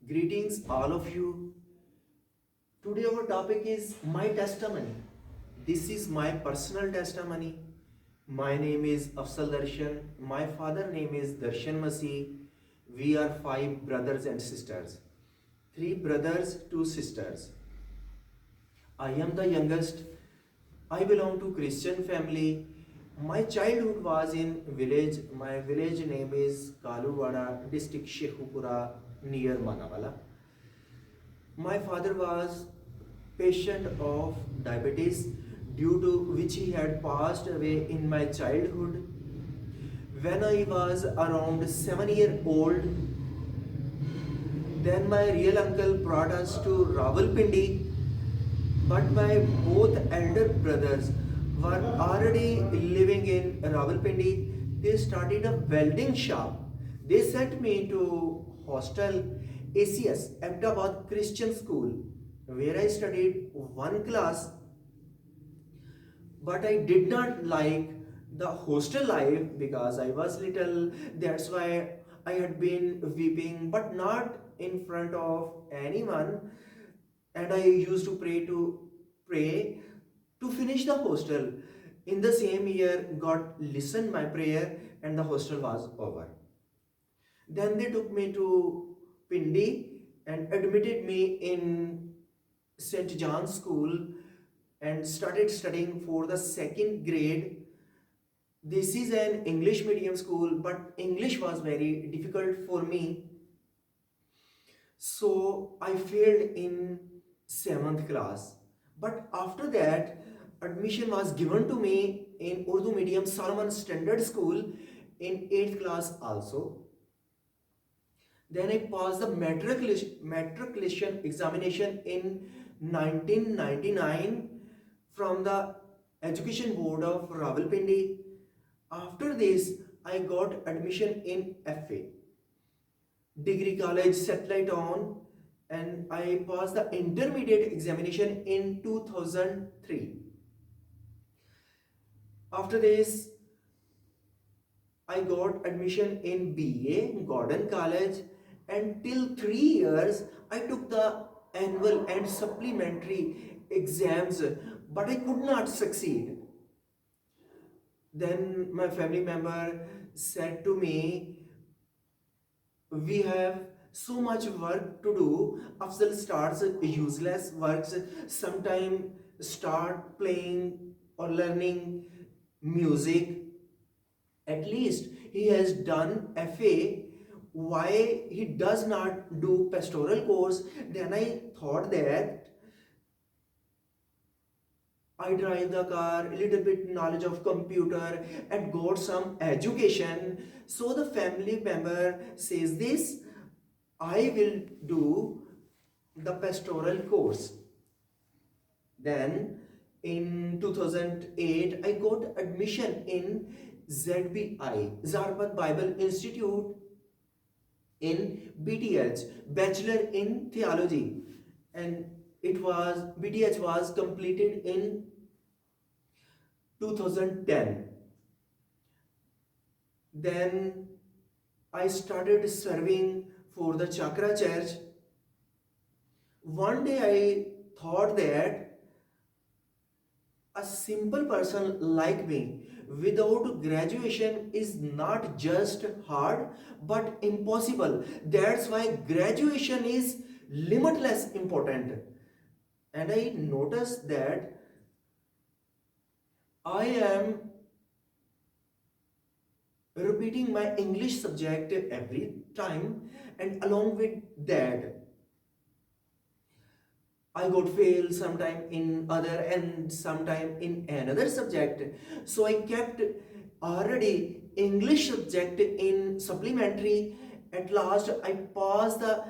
Greetings, all of you. Today, our topic is my testimony. This is my personal testimony. My name is Afzal Darshan. My father name is Darshan Masih. We are five brothers and sisters. Three brothers, two sisters. I am the youngest. I belong to Christian family. My childhood was in village. My village name is Kalurwada, district Shekhupura, near Manawala. My father was patient of diabetes due to which he had passed away in my childhood. When I was around 7 years old, then my real uncle brought us to Rawalpindi, but my both elder brothers were already living in Rawalpindi. They started a welding shop. They sent me to hostel ACS Ahmedabad Christian School, where I studied one class, but I did not like the hostel life because I was little. That's why I had been weeping, but not in front of anyone. And I used to pray to finish the hostel. In the same year, God listened my prayer, and the hostel was over. Then they took me to Pindi and admitted me in St. John's School and started studying for the second grade. This is an English medium school, but English was very difficult for me. So I failed in 7th class. But after that, admission was given to me in Urdu medium Solomon Standard School in 8th class also. Then I passed the matriculation examination in 1999 from the Education Board of Rawalpindi. After this, I got admission in FA, Degree College Satellite on, and I passed the intermediate examination in 2003. After this, I got admission in BA, Gordon College, and till 3 years I took the annual and supplementary exams, but I could not succeed. Then my family member said to me, we have so much work to do. Afzal starts useless works, sometime start playing or learning music. At least he has done FA. Why he does not do pastoral course? Then I thought that I drive the car, a little bit knowledge of computer and got some education. So the family member says this, I will do the pastoral course. Then in 2008, I got admission in ZBI, Zarbat Bible Institute in BTH, Bachelor in Theology. And BTH was completed in 2010. Then I started serving for the Chakra Church. One day I thought that a simple person like me without graduation is not just hard but impossible. That's why graduation is limitless important. And I noticed that I am repeating my English subject every time, and along with that I got fail sometime in other and sometime in another subject. So I kept already English subject in supplementary. At last I passed the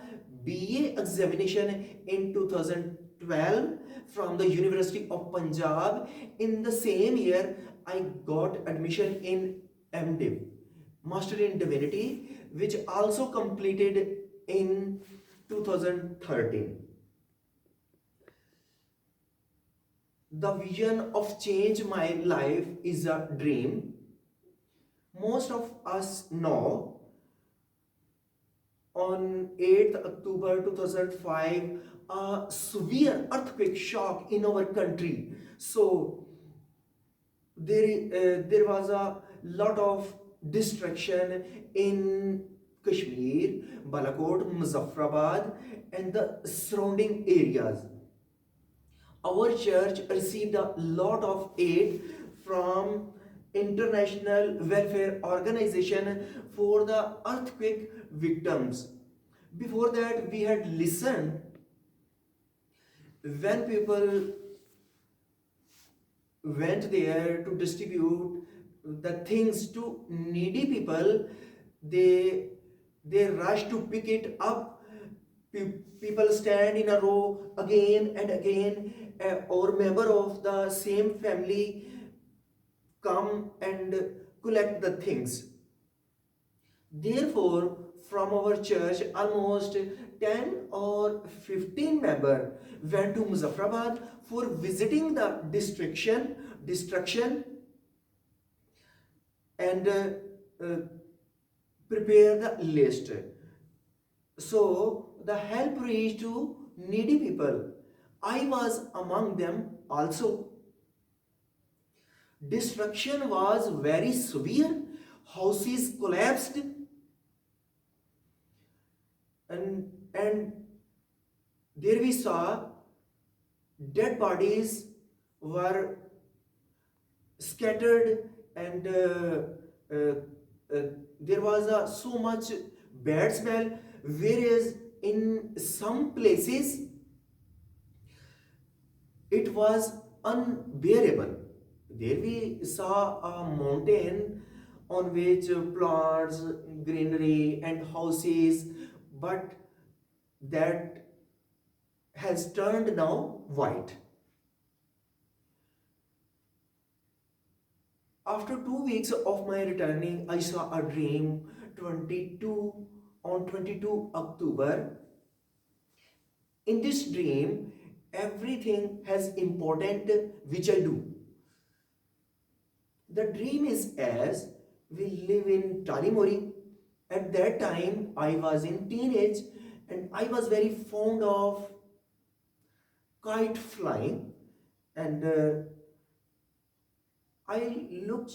BA examination in 2012 from the University of Punjab. In the same year I got admission in MDiv, Master in Divinity, which also completed in 2013. The vision of change my life is a dream. Most of us know on 8th October 2005, a severe earthquake shock in our country. So there was a lot of destruction in Kashmir, Balakot, Muzaffarabad, and the surrounding areas. Our church received a lot of aid from international welfare organization for the earthquake victims. Before that, we had listened when people went there to distribute the things to needy people. They rush to pick it up. People stand in a row again and again, or member of the same family come and collect the things. Therefore, from our church, almost 10 or 15 members went to Muzaffarabad for visiting the destruction, and uh, prepare the list. So the help reached to needy people. I was among them also. Destruction was very severe. Houses collapsed, and there we saw dead bodies were scattered, and uh, uh, there was so much bad smell, whereas in some places it was unbearable. There we saw a mountain on which plants, greenery, and houses, but that has turned now white. After 2 weeks of my returning, I saw a dream 22 on 22 October. In this dream, everything has important which I do. The dream is as we live in Talimori. At that time, I was in teenage and I was very fond of kite flying, and I looked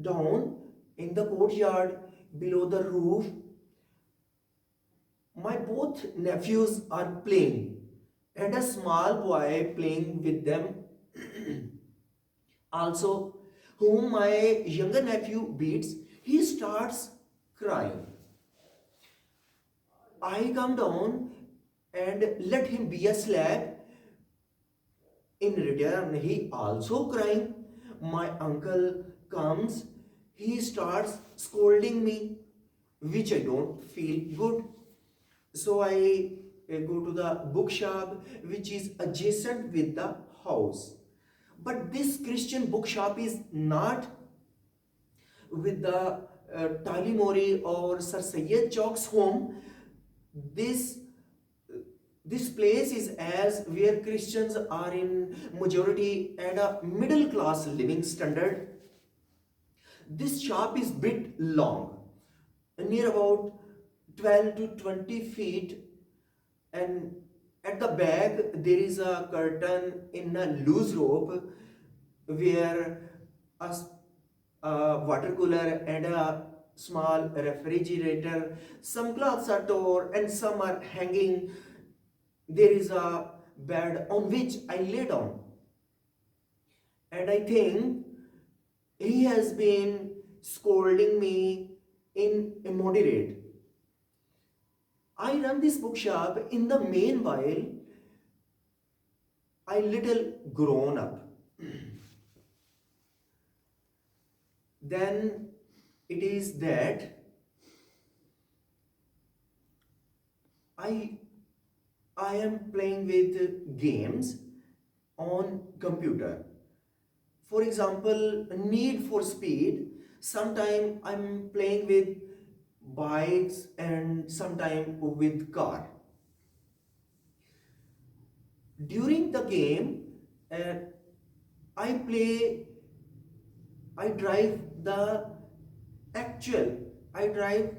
down in the courtyard below the roof. My both nephews are playing, and a small boy playing with them also, whom my younger nephew beats. He starts crying. I come down and let him be a slap. In return, he also crying. My uncle comes, he starts scolding me, which I don't feel good. So I go to the bookshop which is adjacent with the house. But this Christian bookshop is not with the Tali Mori or Sir Sayyid Chowk's home. This this place is as where Christians are in majority and a middle class living standard. This shop is bit long, near about 12 to 20 feet, and at the back there is a curtain in a loose rope where a, a water cooler and a small refrigerator, some clothes are torn and some are hanging. There is a bed on which I lay down, and I think he has been scolding me in immoderate. I run this bookshop. In the meanwhile, I little grown up. Then it is that I I am playing with games on computer. For example, Need for Speed. Sometime I'm playing with bikes and sometime with car. During the game, uh, I play, I drive the actual, I drive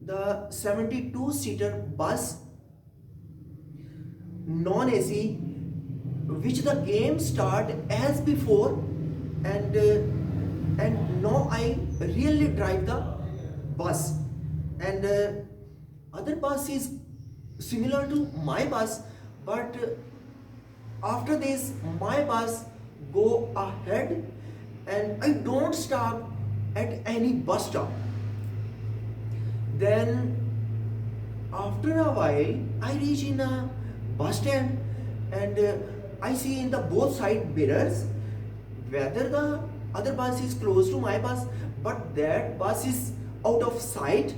the 72-seater bus, non-AC, which the game start as before, and now I really drive the bus, and other bus is similar to my bus, but after this my bus go ahead, and I don't stop at any bus stop. Then after a while I reach in a bus stand, and I see in the both side mirrors whether the other bus is close to my bus, but that bus is out of sight.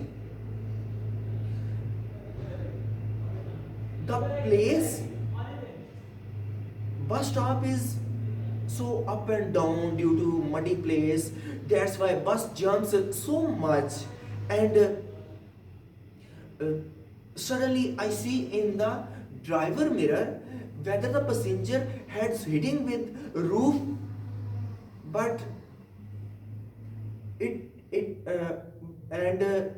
The place bus stop is so up and down due to muddy place, that's why bus jumps so much, and uh, suddenly I see in the driver mirror whether the passenger heads hitting with roof, but it and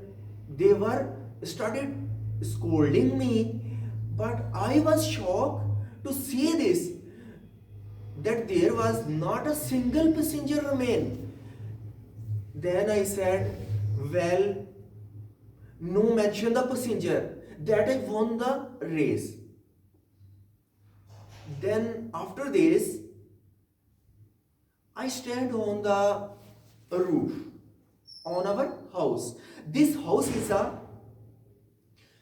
they were started scolding me, but I was shocked to see this, that there was not a single passenger remain. Then I said, well, no mention the passenger, that I won the race. Then after this I stand on the roof on our house. This house is a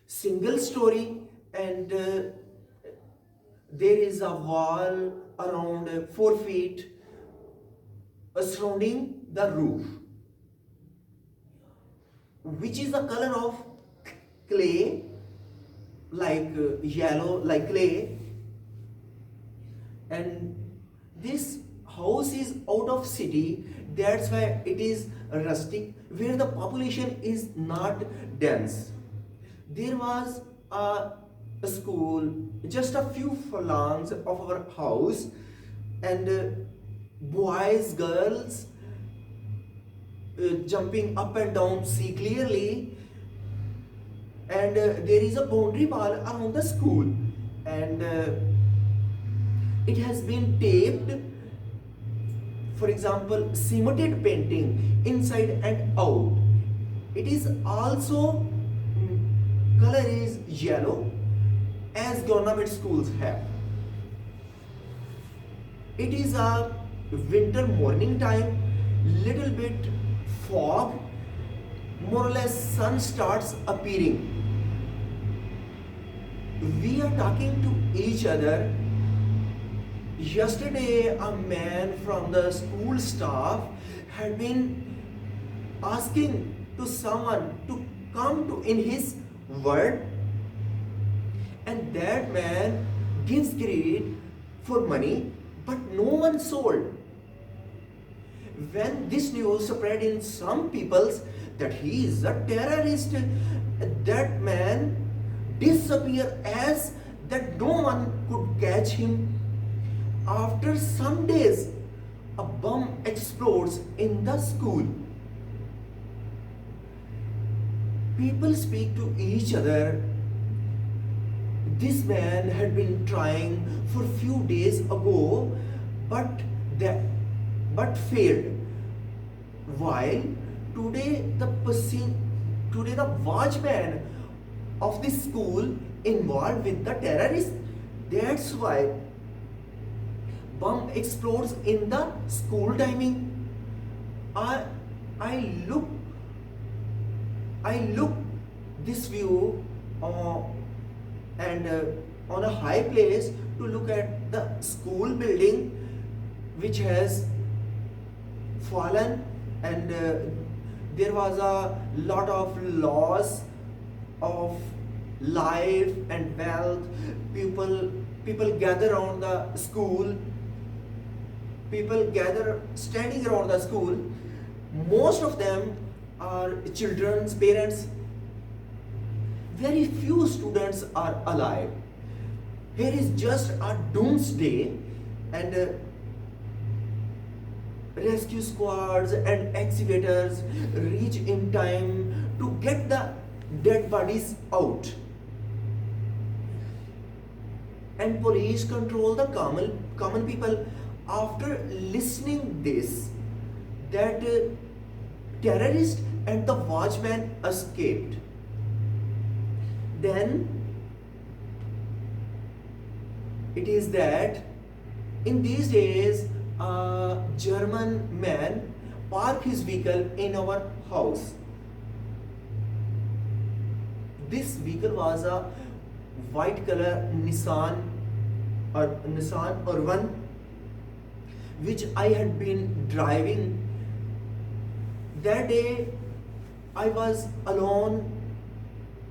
single story, and there is a wall around 4 feet surrounding the roof, which is the color of clay, like yellow, like clay, and this house is out of city, that's why it is rustic, where the population is not dense. There was a school just a few furlongs of our house, and boys, girls jumping up and down, see clearly, and there is a boundary wall around the school, and it has been taped, for example, cemented painting inside and out. It is also color is yellow, as government schools have. It is a winter morning time, little bit fog, more or less sun starts appearing. We are talking to each other. Yesterday a man from the school staff had been asking to someone to come to in his word, and that man gives credit for money, but no one sold. When this news spread in some peoples that he is a terrorist, that man disappeared as that no one could catch him. After some days, a bomb explodes in the school. People speak to each other. This man had been trying for few days ago, but failed. While today the watchman of the school involved with the terrorists. That's why bomb explodes in the school timing. I I look I look this view and on a high place to look at the school building which has fallen, and there was a lot of loss of life and wealth. People gather around the school. People gather standing around the school. Most of them are children's parents. Very few students are alive. Here is just a doomsday, and rescue squads and excavators reach in time to get the dead bodies out, and police control the common people. After listening this, that terrorist and the watchman escaped. Then it is that in these days a German man parked his vehicle in our house. This vehicle was a white color Nissan Urban, which I had been driving. That day I was alone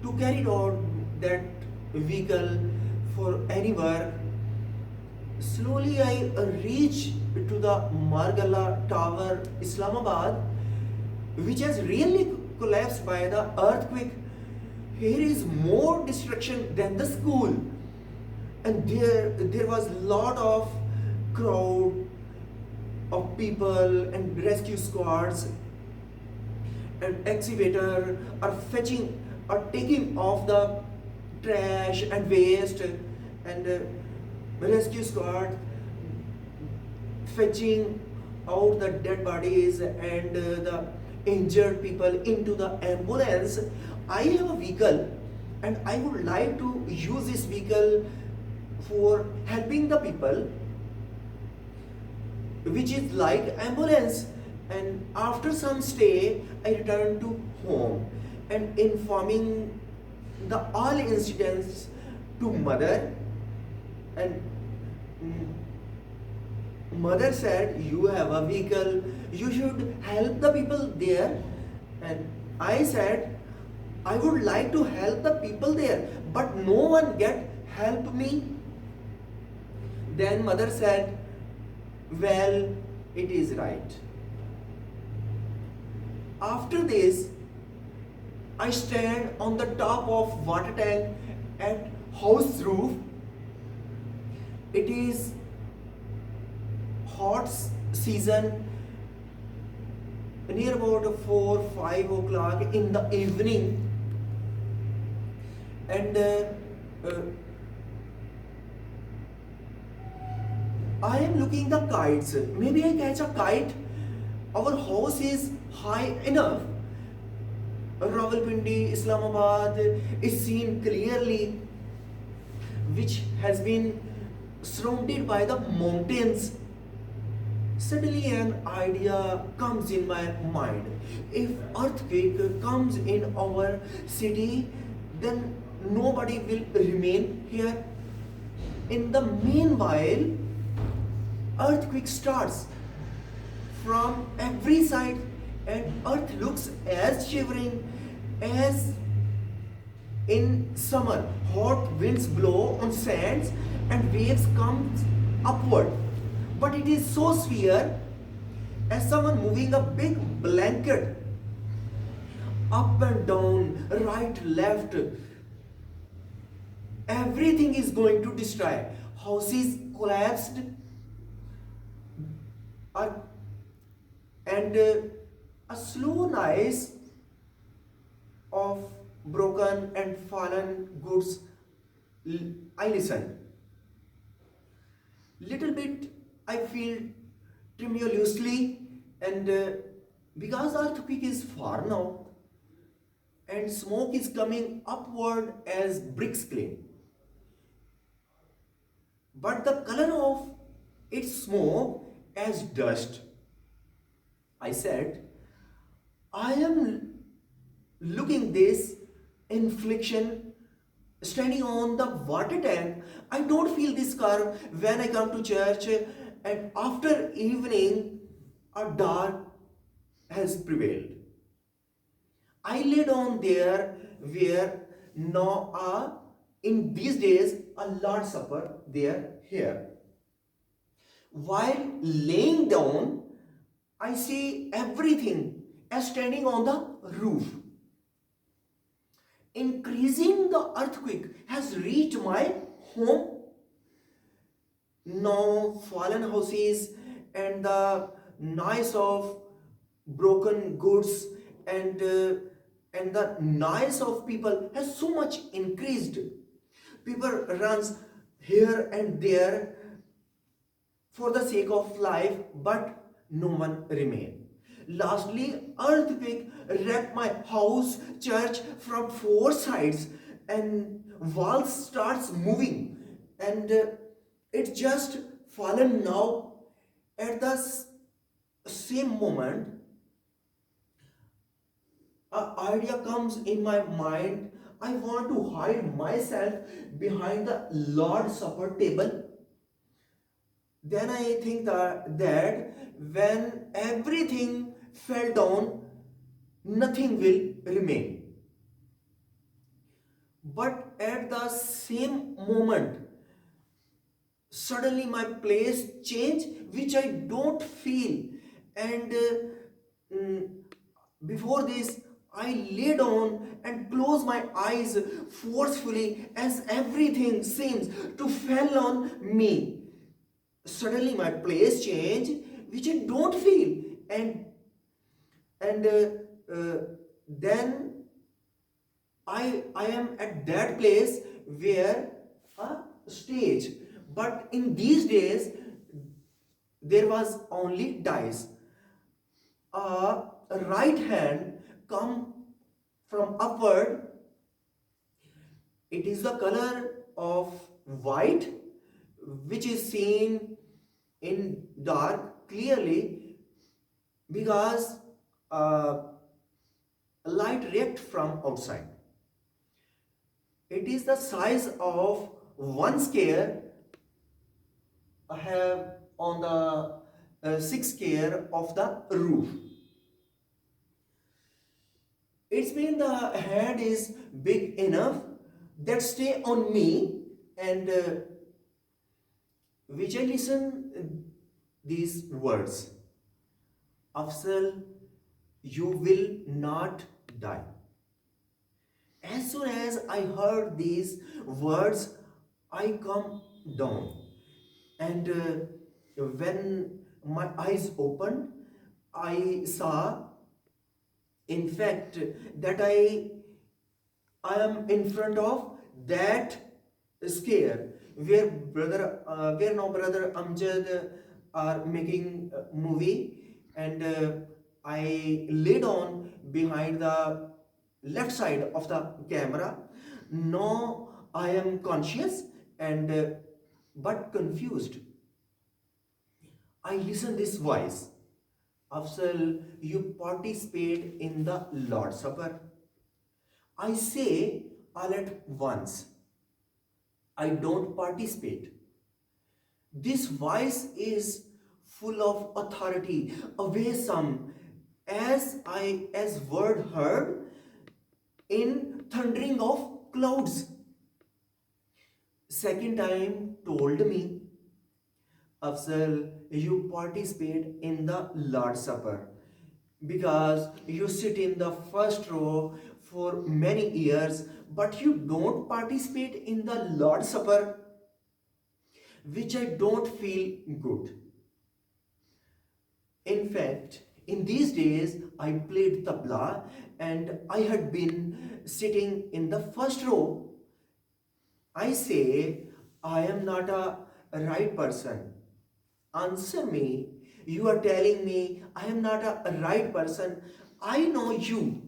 to carry out that vehicle for any work. Slowly I reach to the Margalla Tower, Islamabad, which has really collapsed by the earthquake. Here is more destruction than the school, and there was lot of crowd of people and rescue squads and excavator are taking off the trash and waste, and rescue squad fetching out the dead bodies and the injured people into the ambulance. I have a vehicle and I would like to use this vehicle for helping the people, which is like ambulance. And after some stay, I returned to home and informing the all incidents to mother. And mother said, you have a vehicle, you should help the people there. And I said, I would like to help the people there, but no one get help me. Then mother said, well, it is right. After this, I stand on the top of water tank at house roof. It is hot season, near about 4-5 o'clock in the evening, and I am looking the kites. Maybe I catch a kite. Our house is high enough. Rawalpindi, Islamabad is seen clearly, which has been surrounded by the mountains. Suddenly an idea comes in my mind. If earthquake comes in our city, then nobody will remain here. In the meanwhile, earthquake starts from every side and earth looks as shivering as in summer. Hot winds blow on sands and waves come upward. But it is so severe as someone moving a big blanket up and down, right, left. Everything is going to destroy. Houses collapsed, and a slow noise of broken and fallen goods. I listen. Little bit I feel tremulously, and because earthquake is far now and smoke is coming upward as bricks clean, but the color of its smoke as dust. I said, I am looking this infliction standing on the water tank. I don't feel this curve when I come to church, and after evening a dark has prevailed. I lay down there where now in these days a Lord's Supper there here. While laying down, I see everything as standing on the roof. Increasing the earthquake has reached my home. Now fallen houses and the noise of broken goods and and the noise of people has so much increased. People runs here and there for the sake of life, but no one remain. Lastly, earthquake wrecked my house, church from four sides, and walls starts moving, and it just fallen now. At the same moment, an idea comes in my mind. I want to hide myself behind the Lord's Supper table. Then I think that when everything fell down, nothing will remain. But at the same moment, suddenly my place change, which I don't feel. And mm, before this, I lay down and close my eyes forcefully as everything seems to fall on me. Suddenly my place change, which I don't feel. And then I am at that place where a stage. But in these days, there was only dice. A right hand come from upward. It is the color of white, which is seen in dark clearly because uh, light react from outside. It is the size of one square. I have on the sixth square of the roof. It's mean the hand is big enough that stay on me, and which I listen these words. Afzal, you will not die. As soon as I heard these words, I come down. And when my eyes opened, I saw, in fact, that I am in front of that scare where now brother Amjad are making a movie, and I laid on behind the left side of the camera. Now I am conscious and but confused. I listen this voice. Afzal, you participate in the Lord's Supper. I say all at once. I don't participate. This voice is full of authority, awesome, as word heard in thundering of clouds. Second time told me, Afzal, you participate in the Lord's Supper because you sit in the first row for many years, but you don't participate in the Lord's Supper, which I don't feel good. In fact, in these days, I played tabla and I had been sitting in the first row. I say, I am not a right person. Answer me. You are telling me I am not a right person. I know you,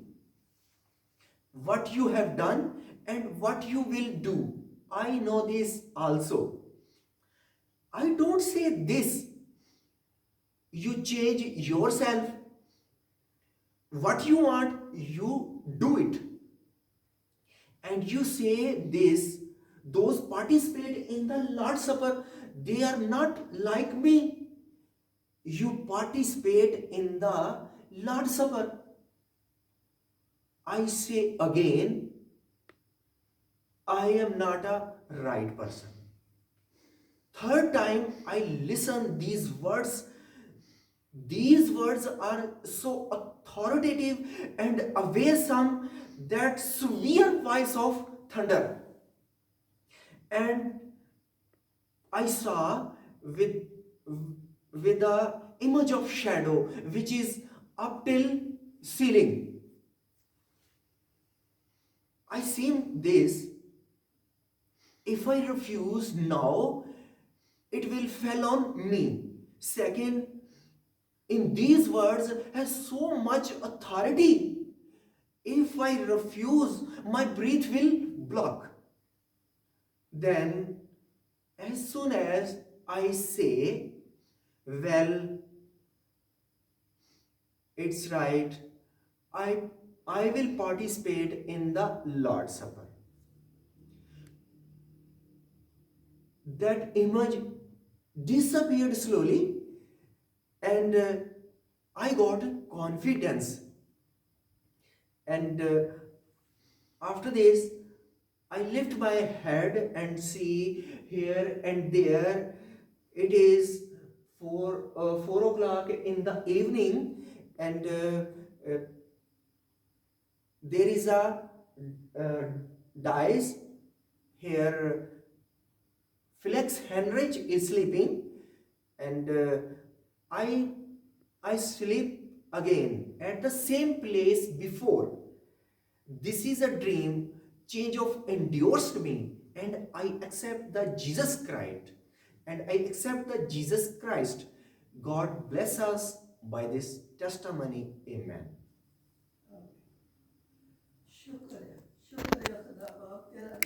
what you have done and what you will do. I know this also. I don't say this. You change yourself. What you want, you do it. And you say this, those participate in the Lord's Supper, they are not like me. You participate in the Lord's Supper. I say again, I am not a right person. Third time I listen these words. These words are so authoritative and awesome, that severe voice of thunder. And I saw with the image of shadow which is up till ceiling. I seen this. If I refuse now, it will fall on me. Second, in these words has so much authority. If I refuse, my breath will block. Then, as soon as I say, well, it's right, I, I will participate in the Lord's Supper. That image disappeared slowly, and I got confidence. And after this, I lift my head and see here and there. It is 4 o'clock in the evening, and there is a uh, dice here. Felix Henrich is sleeping, and I I sleep again at the same place before. This is a dream change of endorsed me, and I accept the Jesus Christ. And I accept the Jesus Christ. God bless us by this testimony. Amen. शुक्र है खुदा बाप तेरा